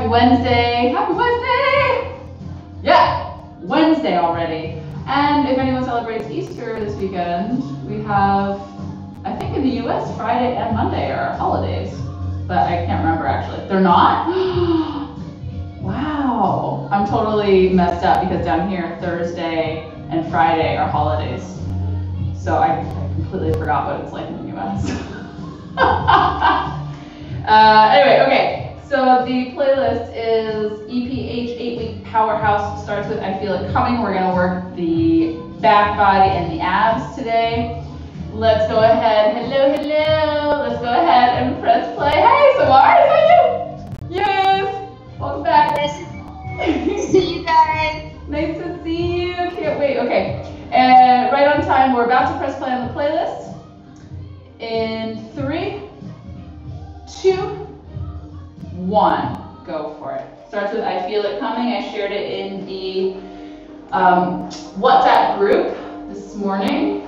Happy Wednesday. Happy Wednesday. Yeah, Wednesday already. And if anyone celebrates Easter this weekend, we have, I think in the US, Friday and Monday are holidays. But I can't remember actually. They're not? Wow. I'm totally messed up because down here, Thursday and Friday are holidays. So I completely forgot what it's like in the US. Anyway, okay. So the playlist is EPH 8-week powerhouse. Starts with I feel it coming. We're gonna work the back body and the abs today. Let's go ahead. Hello, hello. Let's go ahead and press play. Hey, Samar, is that you? Yes. Welcome back. Nice to see you guys. Nice to see you. Can't wait. Okay. And right on time, we're about to press play on the playlist. In 3, 2, 1. Go for it. Starts with I feel it coming. I shared it in the WhatsApp group this morning.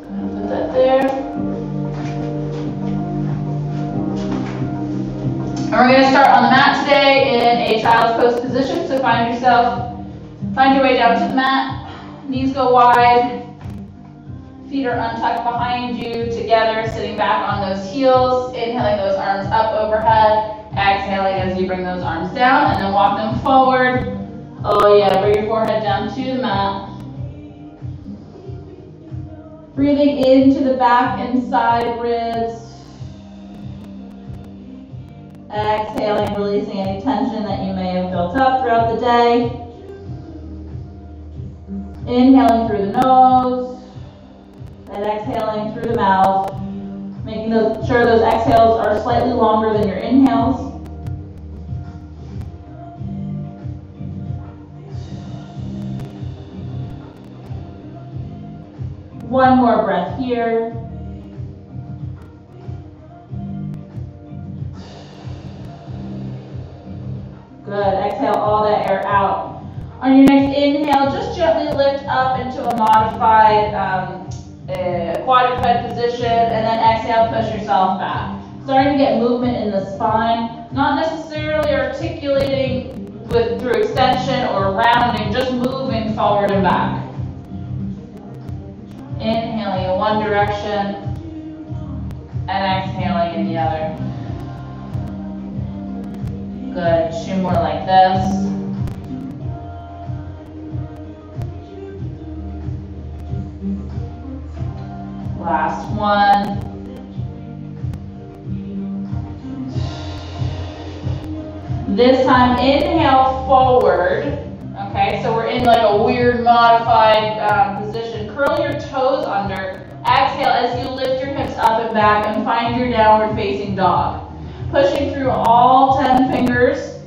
I'm gonna put that there. And we're going to start on the mat today in a child's pose position. So find your way down to the mat. Knees go wide. Feet are untucked behind you together, sitting back on those heels. Inhaling those arms up overhead. Exhaling as you bring those arms down and then walk them forward. Oh yeah, bring your forehead down to the mat. Breathing into the back and side ribs. Exhaling, releasing any tension that you may have built up throughout the day. Inhaling through the nose and exhaling through the mouth. Making sure those exhales are slightly longer than your inhales. One more breath here. Good. Exhale all that air out. On your next inhale, just gently lift up into a modified quadruped position, and then exhale, push yourself back. Starting to get movement in the spine, not necessarily articulating through extension or rounding, just moving forward and back. Inhaling in one direction and exhaling in the other. Good. 2 more like this. Last one. This time, inhale forward. Okay, so we're in like a weird modified position. Curl your toes under. Exhale as you lift your hips up and back and find your downward facing dog. Pushing through all 10 fingers.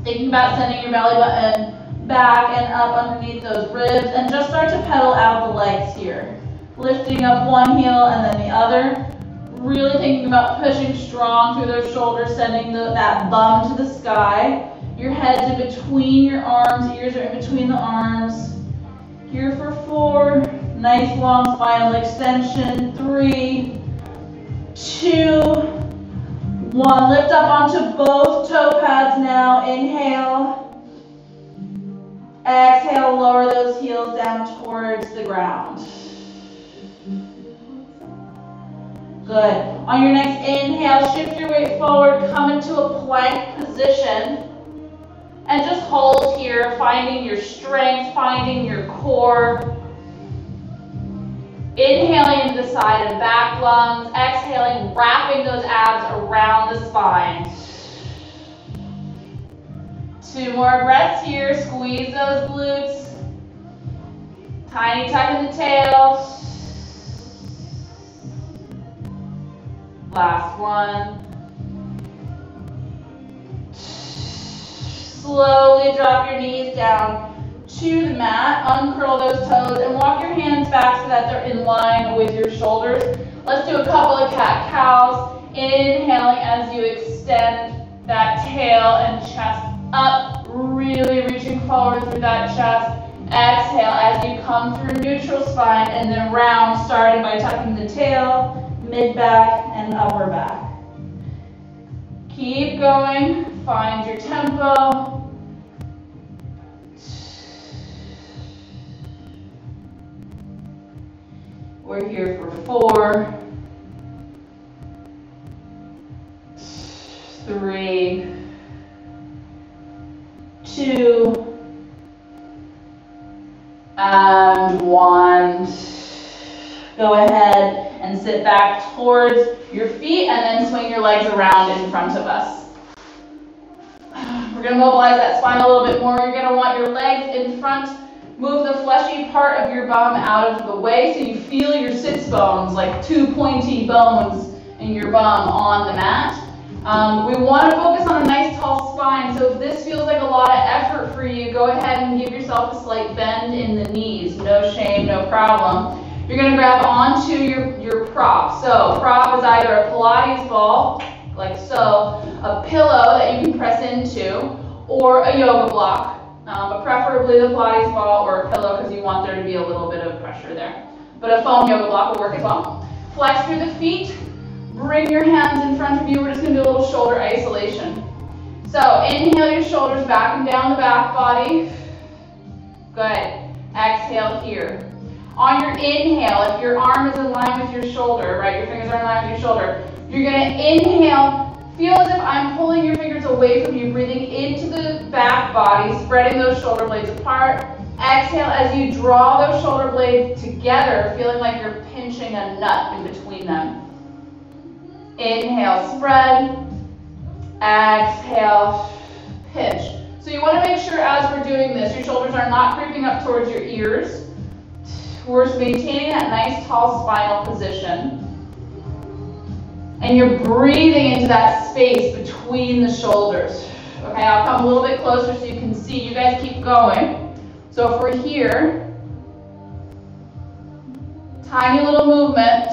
Thinking about sending your belly button back and up underneath those ribs. And just start to pedal out the legs here. Lifting up one heel and then the other. Really thinking about pushing strong through those shoulders, sending that bum to the sky. Your head's in between your arms, ears are in between the arms. Here for 4. Nice long spinal extension. 3, 2, 1. Lift up onto both toe pads now. Inhale. Exhale, lower those heels down towards the ground. Good. On your next inhale, shift your weight forward, come into a plank position. And just hold here, finding your strength, finding your core. Inhaling into the side and back lungs. Exhaling, wrapping those abs around the spine. 2 more breaths here. Squeeze those glutes. Tiny tuck in the tail. Last one. Slowly drop your knees down to the mat. Uncurl those toes and walk your hands back so that they're in line with your shoulders. Let's do a couple of cat-cows. Inhaling as you extend that tail and chest up. Really reaching forward through that chest. Exhale as you come through neutral spine and then round, starting by tucking the tail, mid back, and upper back. Keep going, find your tempo. We're here for 4, 3, 2, and 1. Go ahead and sit back towards your feet and then swing your legs around in front of us. We're going to mobilize that spine a little bit more. You're going to want your legs in front. Move the fleshy part of your bum out of the way so you feel your sits bones, like 2 pointy bones in your bum on the mat. We want to focus on a nice tall spine, so if this feels like a lot of effort for you, go ahead and give yourself a slight bend in the knees. No shame, no problem. You're going to grab onto your prop. So prop is either a Pilates ball, like so, a pillow that you can press into, or a yoga block. But preferably the Pilates ball or a pillow because you want there to be a little bit of pressure there. But a foam yoga block will work as well. Flex through the feet. Bring your hands in front of you. We're just going to do a little shoulder isolation. So inhale your shoulders back and down the back body. Good. Exhale here. On your inhale, if your arm is in line with your shoulder, right, your fingers are in line with your shoulder, you're going to inhale. Feel as if I'm pulling your fingers away from you, breathing into the back body, spreading those shoulder blades apart. Exhale as you draw those shoulder blades together, feeling like you're pinching a nut in between them. Inhale, spread. Exhale, pinch. So you want to make sure as we're doing this, your shoulders are not creeping up towards your ears. We're maintaining that nice tall spinal position. And you're breathing into that space between the shoulders. Okay, I'll come a little bit closer so you can see. You guys keep going. So if we're here, tiny little movement,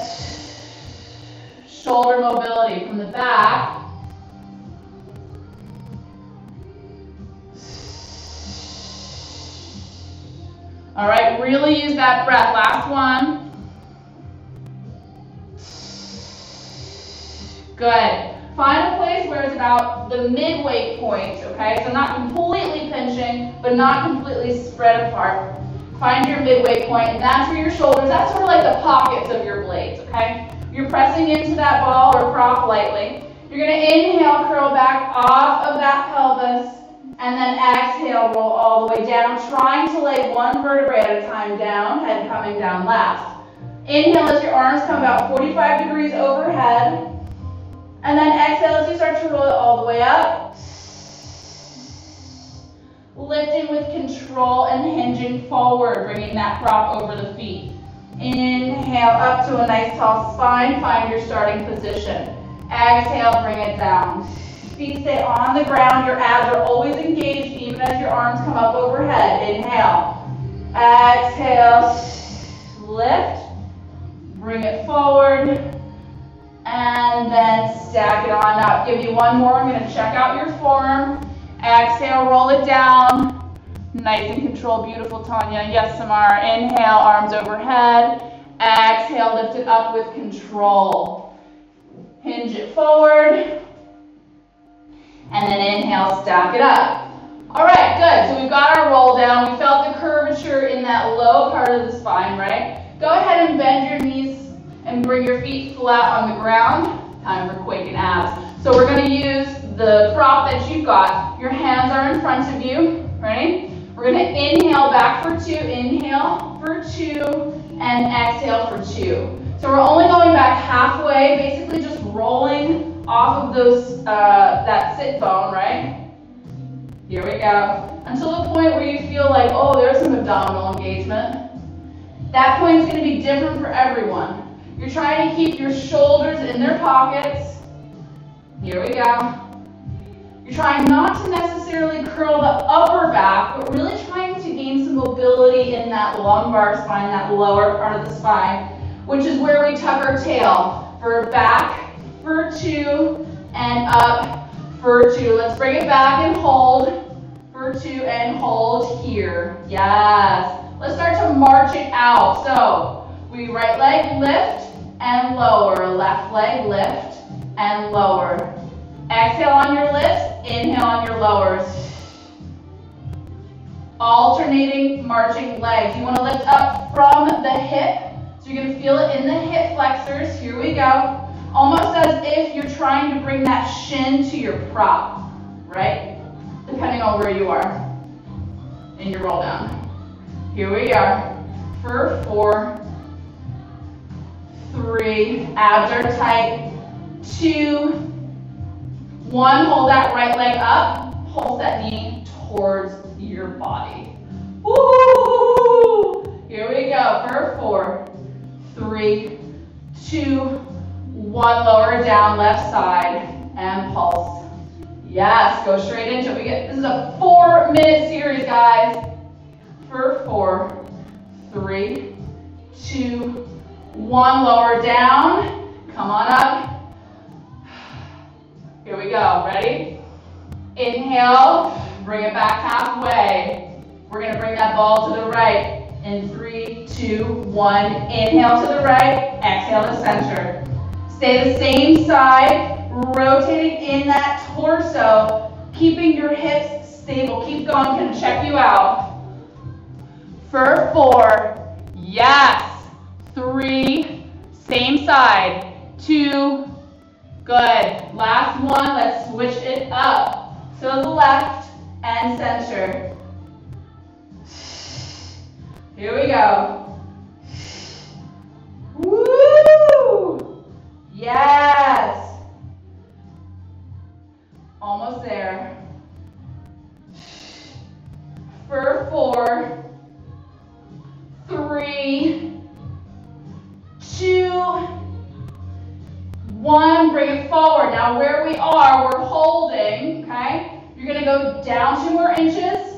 shoulder mobility from the back. All right, really use that breath. Last one. Good. Find a place where it's about the midway point, okay? So not completely pinching, but not completely spread apart. Find your midway point, and that's where your shoulders, that's sort of like the pockets of your blades, okay? You're pressing into that ball or prop lightly. You're gonna inhale, curl back off of that pelvis, and then exhale, roll all the way down, trying to lay one vertebrae at a time down, head coming down last. Inhale as your arms come about 45 degrees overhead. And then exhale as you start to roll it all the way up. Lifting with control and hinging forward, bringing that prop over the feet. Inhale up to a nice tall spine, find your starting position. Exhale, bring it down. Feet stay on the ground, your abs are always engaged even as your arms come up overhead. Inhale. Exhale, lift. Bring it forward. And then stack it on up. Give you one more. I'm going to check out your form. Exhale, roll it down. Nice and controlled. Beautiful, Tanya. Yes, Samara. Inhale, arms overhead. Exhale, lift it up with control. Hinge it forward. And then inhale, stack it up. All right, good. So we've got our roll down. We felt the curvature in that low part of the spine, right? Go ahead and bend your knees and bring your feet flat on the ground. Time for quaking abs. So we're going to use the prop that you've got. Your hands are in front of you. Ready? We're going to inhale back for 2, inhale for 2, and exhale for 2. So we're only going back halfway, basically just rolling off of those that sit bone, right? Here we go. Until the point where you feel like, oh, there's some abdominal engagement. That point is going to be different for everyone. You're trying to keep your shoulders in their pockets. Here we go. You're trying not to necessarily curl the upper back, but really trying to gain some mobility in that lumbar spine, that lower part of the spine, which is where we tuck our tail. For back, for 2, and up for 2. Let's bring it back and hold. For 2 and hold here. Yes. Let's start to march it out. So we right leg lift and lower. Left leg lift and lower. Exhale on your lifts, inhale on your lowers. Alternating marching legs. You want to lift up from the hip. So you're going to feel it in the hip flexors. Here we go. Almost as if you're trying to bring that shin to your prop, right? Depending on where you are in your roll down. Here we are. For 4, 3, abs are tight. 2, 1, hold that right leg up. Pulse that knee towards your body. Woo! Here we go. For 4, 3, 2, 1. Lower down, left side, and pulse. Yes, go straight into it. This is a 4-minute series, guys. For 4, 3, 2, 1. Lower down. Come on up. Here we go. Ready? Inhale. Bring it back halfway. We're going to bring that ball to the right. In 3, 2, 1. Inhale to the right. Exhale to center. Stay the same side. Rotating in that torso. Keeping your hips stable. Keep going. Can check you out. For 4. Yes. 3. Same side. 2. Good. Last one. Let's switch it up. So the left and center. Here we go. Woo! Yes. Almost there. For 4, 3, 2, 1. Bring it forward. Now where we are, we're holding, okay? You're going to go down 2 more inches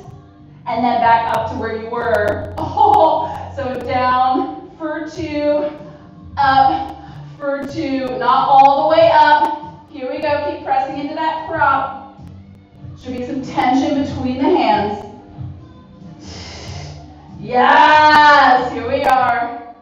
and then back up to where you were. Oh, so down for 2, up for 2. Not all the way up. Here we go. Keep pressing into that prop. Should be some tension between the hands. Yes, here we are.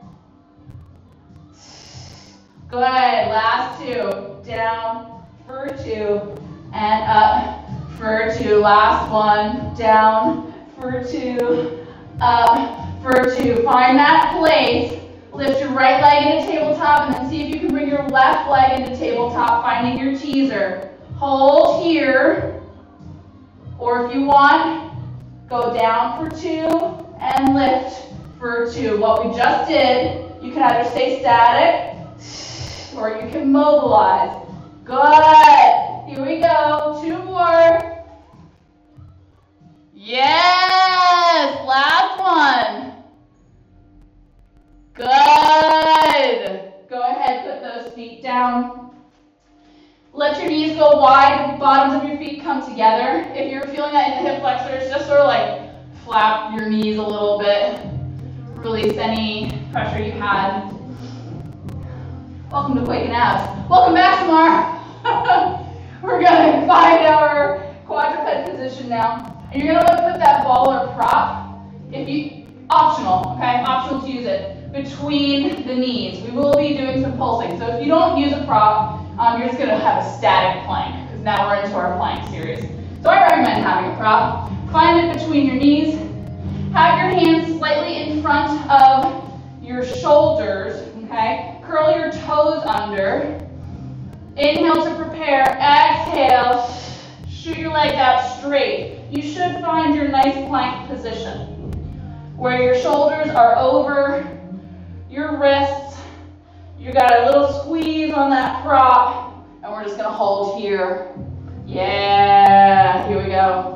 Good. Last 2. Down for 2 and up for 2. Last one. Down for 2, up for 2. Find that place. Lift your right leg into tabletop and then see if you can bring your left leg into tabletop, finding your teaser. Hold here, or if you want, go down for 2 and lift for 2. What we just did, you can either stay static or you can mobilize. Good. Here we go. 2 more. Yes. Last one. Good. Go ahead, put those feet down. Let your knees go wide, the bottoms of your feet come together. If you're feeling that in the hip flexors, just sort of like flap your knees a little bit. Release any pressure you had. Welcome to Quake and Abs. Welcome back, Samar. We're going to find our quadruped position now. And you're going to want to put that ball or prop, optional, okay? Optional to use it, between the knees. We will be doing some pulsing. So if you don't use a prop, you're just going to have a static plank, because now we're into our plank series. So I recommend having a prop. Find it between your knees. Have your hands slightly in front of your shoulders, okay? Curl your toes under. Inhale to prepare. Exhale. Shoot your legs out straight. You should find your nice plank position where your shoulders are over your wrists. You got a little squeeze on that prop, and we're just gonna hold here. Yeah, here we go.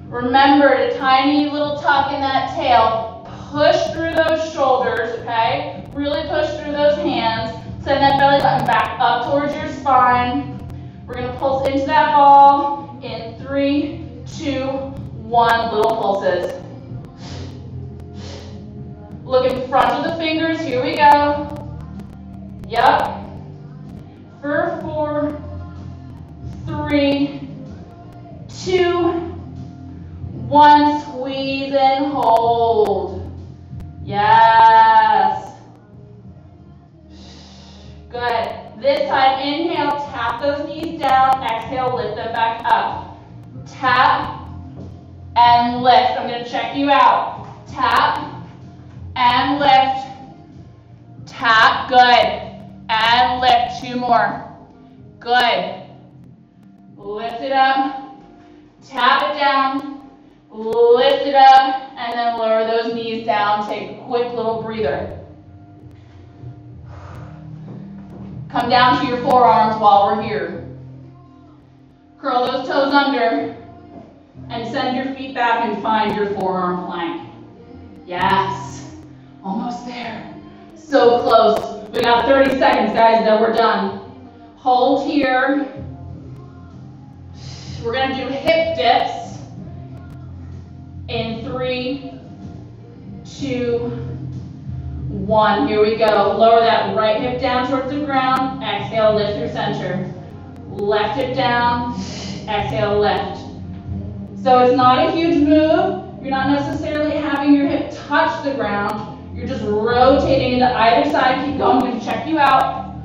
Remember to tiny little tuck in that tail. Push through those shoulders, okay? Really push through those hands. Send that belly button back up towards your spine. We're gonna pulse into that ball in 3, 2, 1. Little pulses. Look in front of the fingers. Here we go. Yep. For 4, 3, 2, 1. Squeeze and hold. Yes. Good. This This side, inhale, tap those knees down. Exhale, lift them back up. Tap and lift. I'm going to check you out. Tap and lift. Tap, good. And lift, 2 more. Good. Lift it up. Tap it down. Lift it up. And then lower those knees down. Take a quick little breather. Come down to your forearms while we're here. Curl those toes under. And send your feet back and find your forearm plank. Yes. Almost there. So close. We got 30 seconds, guys, then we're done. Hold here. We're going to do hip dips in 3, 2, 1. Here we go. Lower that right hip down towards the ground. Exhale, lift your center. Left hip down. Exhale, lift. So it's not a huge move. You're not necessarily having your hip touch the ground. You're just rotating into either side. Keep going. I'm going to check you out.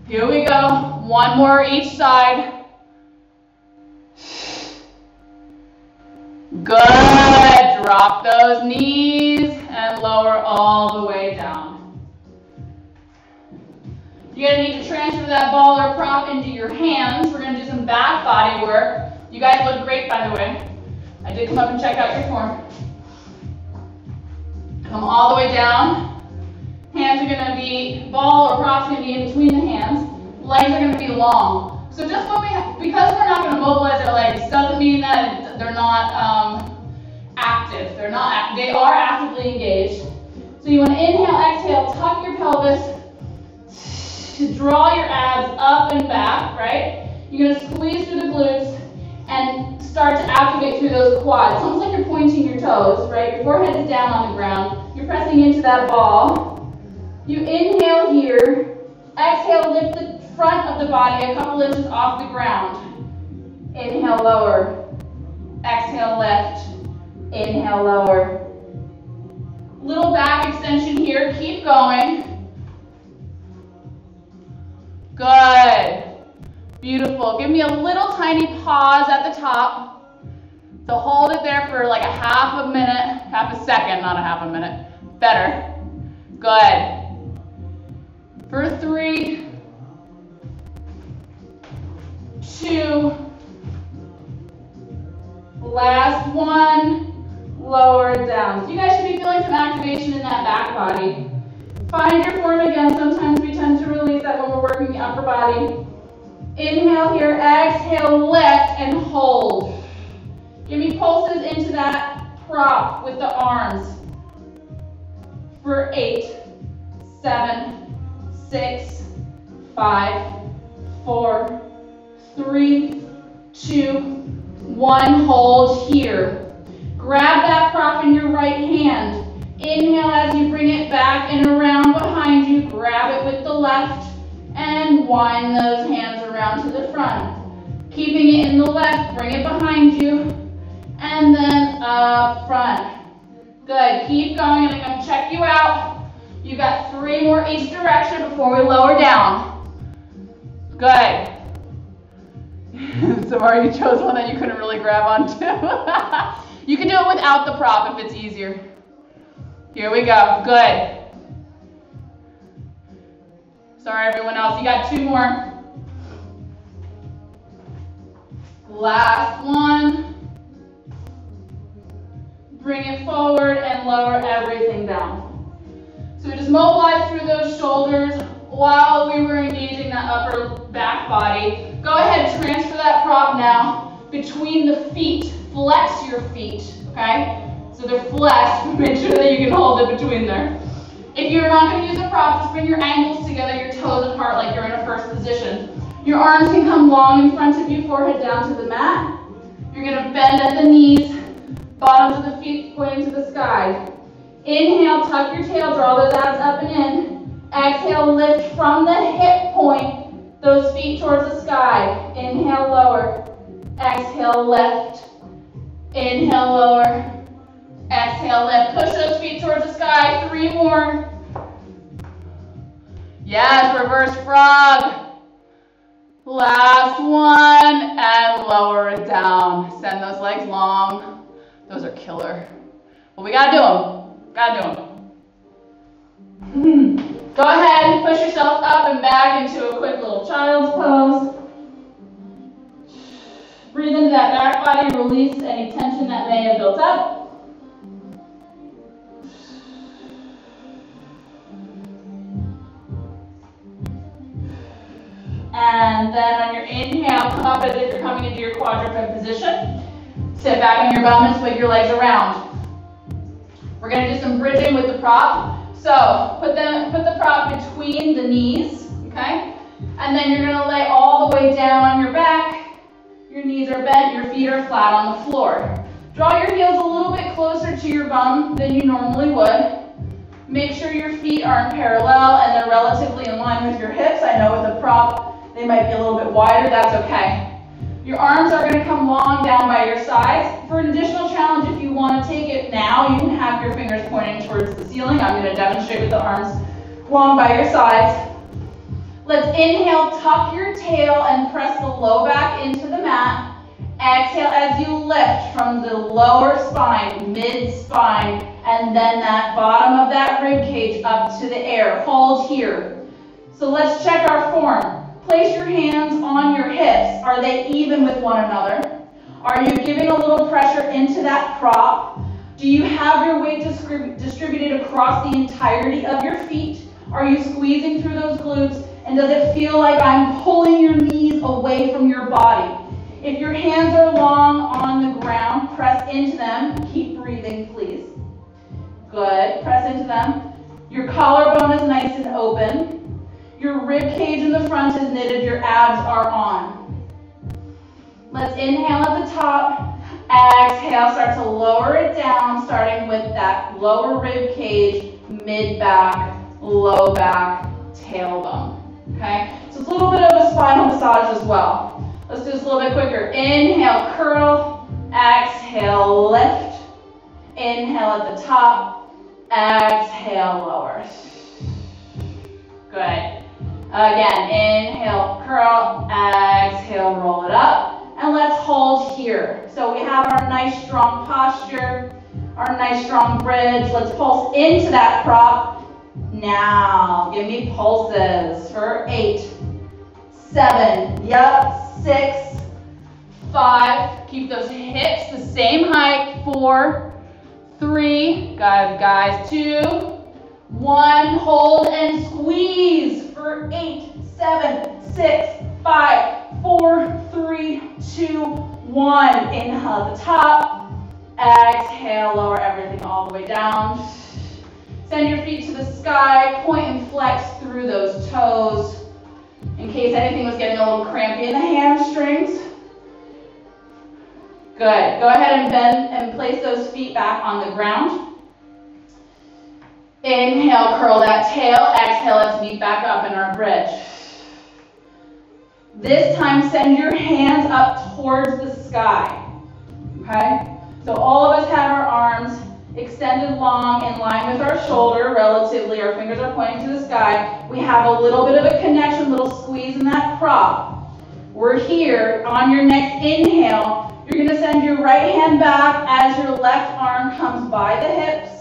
Here we go. 1 more each side. Good. Drop those knees and lower all the way down. You're going to need to transfer that ball or prop into your hands. We're going to do some back body work. You guys look great, by the way. I did come up and check out your form. Come all the way down. Hands are going to be, ball or prop's going to be in between the hands. Legs are going to be long. So just when because we're not going to mobilize our legs, doesn't mean that they're not active. They are actively engaged. So you want to inhale, exhale, tuck your pelvis to draw your abs up and back, right? You're going to squeeze through the glutes and start to activate through those quads. It's almost like you're pointing your toes, right? Your forehead is down on the ground. You're pressing into that ball. You inhale here. Exhale, lift the front of the body a couple inches off the ground. Inhale, lower. Exhale, lift. Inhale, lower. Little back extension here. Keep going. Good. Beautiful. Give me a little tiny pause at the top. So hold it there for like a half a minute, half a second, not a half a minute. Better. Good. For 3, 2, last one, lower it down. So you guys should be feeling some activation in that back body. Find your form again. Sometimes we tend to release that when we're working the upper body. Inhale here, exhale, lift and hold. Give me pulses into that prop with the arms. For 8, 7, 6, 5, 4, 3, 2, 1. Hold here. Grab that prop in your right hand. Inhale as you bring it back and around behind you. Grab it with the left and wind those hands around to the front. Keeping it in the left, bring it behind you and then up front. Good. Keep going. I'm going to check you out. You got 3 more each direction before we lower down. Good. Samara, you chose one that you couldn't really grab onto. You can do it without the prop if it's easier. Here we go. Good. Sorry, everyone else. You got 2 more. Last one. Bring it forward and lower everything down. So we just mobilize through those shoulders while we were engaging that upper back body. Go ahead, transfer that prop now between the feet. Flex your feet, okay? So they're flexed. Make sure that you can hold it between there. If you're not going to use a prop, just bring your ankles together, your toes apart like you're in a first position. Your arms can come long in front of you, forehead down to the mat. You're going to bend at the knees, bottoms of the feet pointing to the sky. Inhale, tuck your tail, draw those abs up and in. Exhale, lift from the hip point, those feet towards the sky. Inhale, lower. Exhale, lift. Inhale, lower. Exhale, lift. Push those feet towards the sky. 3 more. Yes, reverse frog. Last one, and lower it down. Send those legs long. Those are killer. But we gotta do them. Gotta do them. Go ahead, push yourself up and back into a quick little child's pose. Breathe into that back body, release any tension that may have built up. And then on your inhale, come up as if you're coming into your quadruped position. Sit back on your bum and swing your legs around. We're going to do some bridging with the prop. So put the prop between the knees, okay? And then you're going to lay all the way down on your back. Your knees are bent, your feet are flat on the floor. Draw your heels a little bit closer to your bum than you normally would. Make sure your feet aren't parallel and they're relatively in line with your hips. I know with a prop, they might be a little bit wider, that's okay. Your arms are going to come long down by your sides. For an additional challenge, if you want to take it now, you can have your fingers pointing towards the ceiling. I'm going to demonstrate with the arms long by your sides. Let's inhale, tuck your tail and press the low back into the mat. Exhale as you lift from the lower spine, mid-spine, and then that bottom of that rib cage up to the air. Hold here. So let's check our form. Place your hands on your hips. Are they even with one another? Are you giving a little pressure into that prop? Do you have your weight distributed across the entirety of your feet? Are you squeezing through those glutes? And does it feel like I'm pulling your knees away from your body? If your hands are long on the ground, press into them. Keep breathing, please. Good. Press into them. Your collarbone is nice and open. Your rib cage in the front is knitted, your abs are on. Let's inhale at the top. Exhale, start to lower it down, starting with that lower rib cage, mid-back, low back, tailbone. Okay? So it's a little bit of a spinal massage as well. Let's do this a little bit quicker. Inhale, curl. Exhale, lift. Inhale at the top. Exhale, lower. Good. Again, inhale, curl, exhale, roll it up, and let's hold here. So we have our nice strong posture, our nice strong bridge. Let's pulse into that prop. Now, give me pulses for 8, 7, 6, 5. Keep those hips the same height. 4, 3, guys, 2, 1, hold and squeeze for 8, 7, 6, 5, 4, 3, 2, 1. Inhale at the top. Exhale, lower everything all the way down. Send your feet to the sky. Point and flex through those toes. In case anything was getting a little crampy in the hamstrings. Good. Go ahead and bend and place those feet back on the ground. Inhale, curl that tail. Exhale, let's meet back up in our bridge. This time, send your hands up towards the sky. Okay? So all of us have our arms extended long in line with our shoulder. Relatively, our fingers are pointing to the sky. We have a little bit of a connection, little squeeze in that prop. We're here. On your next inhale, you're going to send your right hand back as your left arm comes by the hips.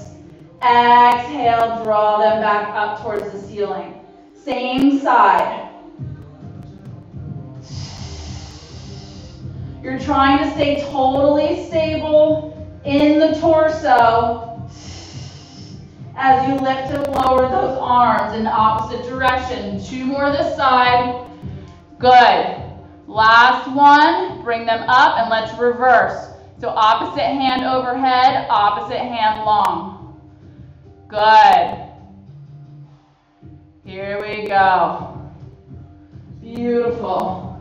Exhale, draw them back up towards the ceiling. Same side. You're trying to stay totally stable in the torso as you lift and lower those arms in the opposite direction. 2 more this side. Good. Last one. Bring them up and let's reverse. So opposite hand overhead, opposite hand long. Good. Here we go. Beautiful.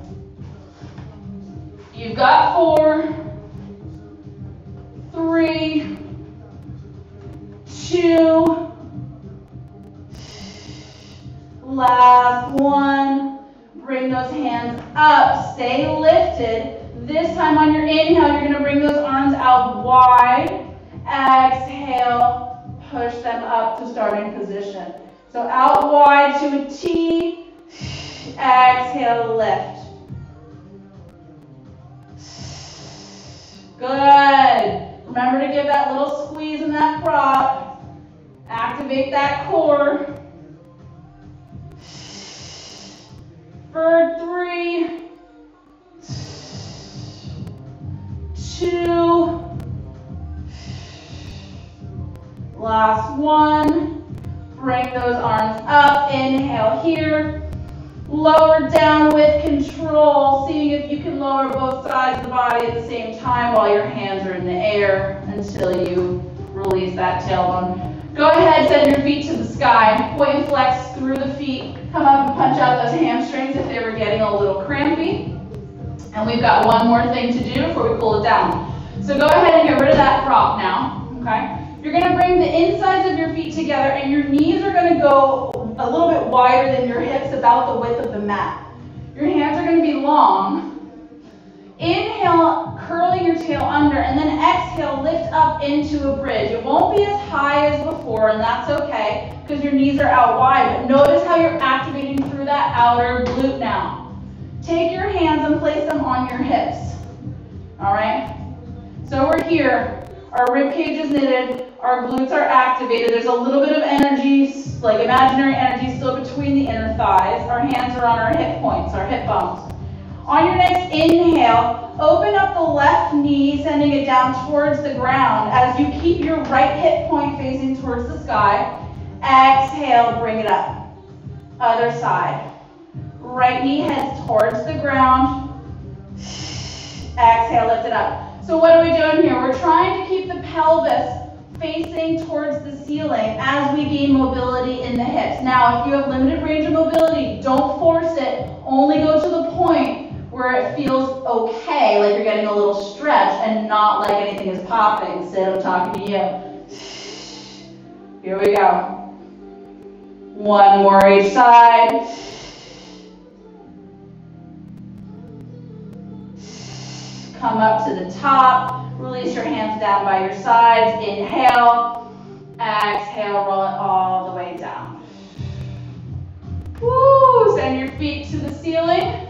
You've got 4, 3, 2, last one. Bring those hands up, stay lifted. This time on your inhale, you're going to bring those arms out wide. Exhale. Push them up to starting position. So out wide to a T. Exhale, lift. Good. Remember to give that little squeeze in that prop. Activate that core. For 3, 2, last one. Bring those arms up. Inhale here. Lower down with control, seeing if you can lower both sides of the body at the same time while your hands are in the air until you release that tailbone. Go ahead, send your feet to the sky. Point and flex through the feet. Come up and punch out those hamstrings if they were getting a little crampy. And we've got one more thing to do before we pull it down. So go ahead and get rid of that prop now, okay? You're gonna bring the insides of your feet together and your knees are gonna go a little bit wider than your hips, about the width of the mat. Your hands are gonna be long. Inhale, curling your tail under, and then exhale, lift up into a bridge. It won't be as high as before, and that's okay, because your knees are out wide, but notice how you're activating through that outer glute now. Take your hands and place them on your hips, all right? So we're here, our rib cage is knitted, our glutes are activated, there's a little bit of energy, like imaginary energy still between the inner thighs. Our hands are on our hip points, our hip bones. On your next inhale, open up the left knee, sending it down towards the ground as you keep your right hip point facing towards the sky. Exhale, bring it up. Other side. Right knee heads towards the ground. Exhale, lift it up. So what are we doing here? We're trying to keep the pelvis facing towards the ceiling as we gain mobility in the hips. Now, if you have limited range of mobility, don't force it. Only go to the point where it feels okay, like you're getting a little stretch and not like anything is popping. Sid, I'm talking to you. Here we go. One more each side. Come up to the top. Release your hands down by your sides. Inhale. Exhale, roll it all the way down. Woo! Send your feet to the ceiling.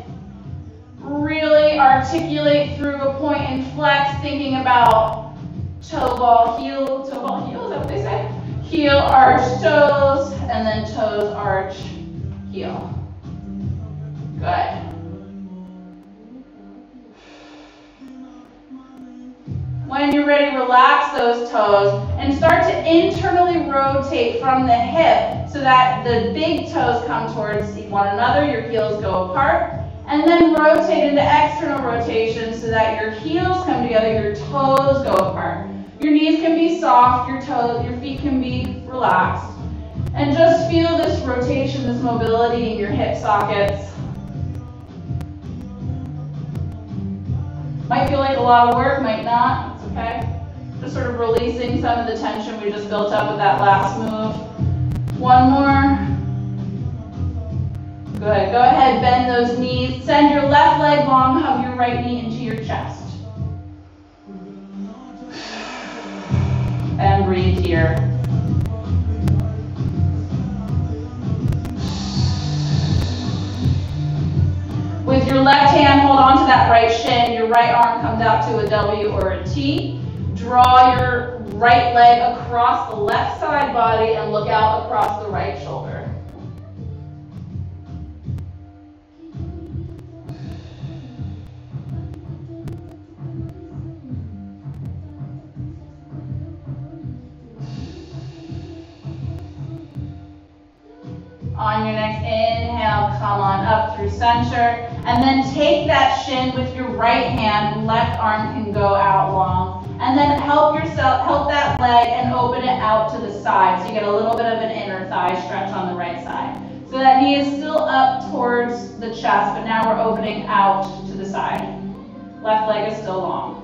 Really articulate through a point and flex, thinking about toe ball, heel, is that what they say? Heel, arch, toes, and then toes, arch, heel. Good. When you're ready, relax those toes and start to internally rotate from the hip so that the big toes come towards one another, your heels go apart, and then rotate into external rotation so that your heels come together, your toes go apart. Your knees can be soft, your feet can be relaxed. And just feel this rotation, this mobility in your hip sockets. Might feel like a lot of work, might not. Okay, just sort of releasing some of the tension we just built up with that last move. One more. Good, go ahead, bend those knees. Send your left leg long, hug your right knee into your chest. And breathe here. With your left hand, hold on to that right shin. Your right arm comes out to a W or a T. Draw your right leg across the left side body and look out across the right shoulder. On your next inhale, come on up through center, and then take that shin with your right hand, left arm can go out long, and then help that leg and open it out to the side, so you get a little bit of an inner thigh stretch on the right side. So that knee is still up towards the chest, but now we're opening out to the side. Left leg is still long.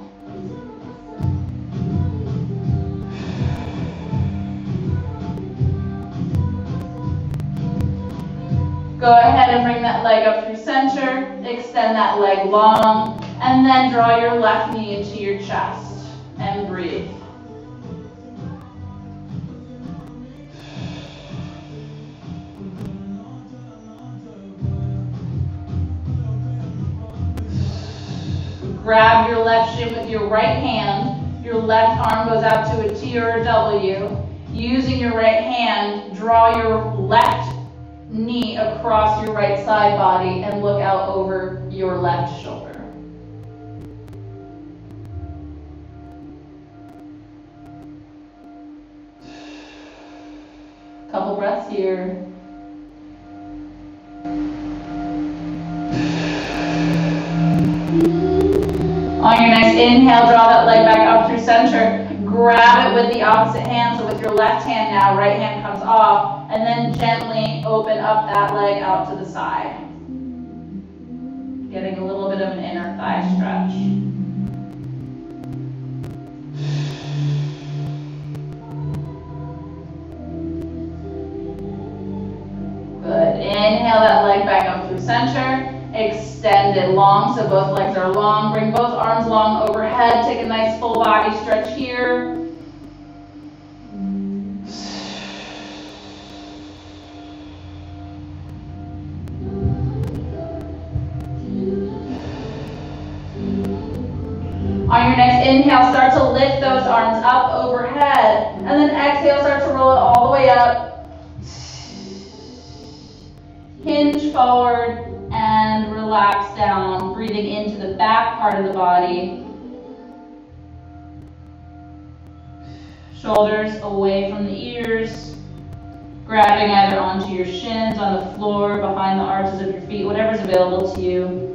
Go ahead and bring that leg up through center, extend that leg long, and then draw your left knee into your chest and breathe. Grab your left shin with your right hand. Your left arm goes out to a T or a W. Using your right hand, draw your left knee across your right side body and look out over your left shoulder. Couple breaths here. On your next inhale, draw that leg back up through center. Grab it with the opposite hand. So with your left hand now, right hand comes off, and then gently open up that leg out to the side. Getting a little bit of an inner thigh stretch. Good. Inhale that leg back up through center. Extend it long, so both legs are long. Bring both arms long overhead. Take a nice full body stretch here. On your next inhale, start to lift those arms up overhead. And then exhale, start to roll it all the way up. Hinge forward and relax down, breathing into the back part of the body. Shoulders away from the ears. Grabbing either onto your shins, on the floor, behind the arches of your feet, whatever's available to you.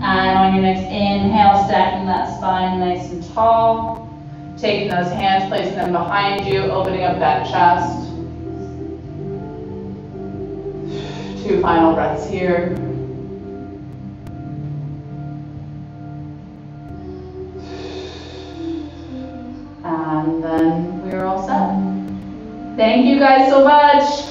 And on your next inhale, stacking that spine nice and tall. Taking those hands, placing them behind you, opening up that chest. 2 final breaths here. And then we're all set. Thank you guys so much.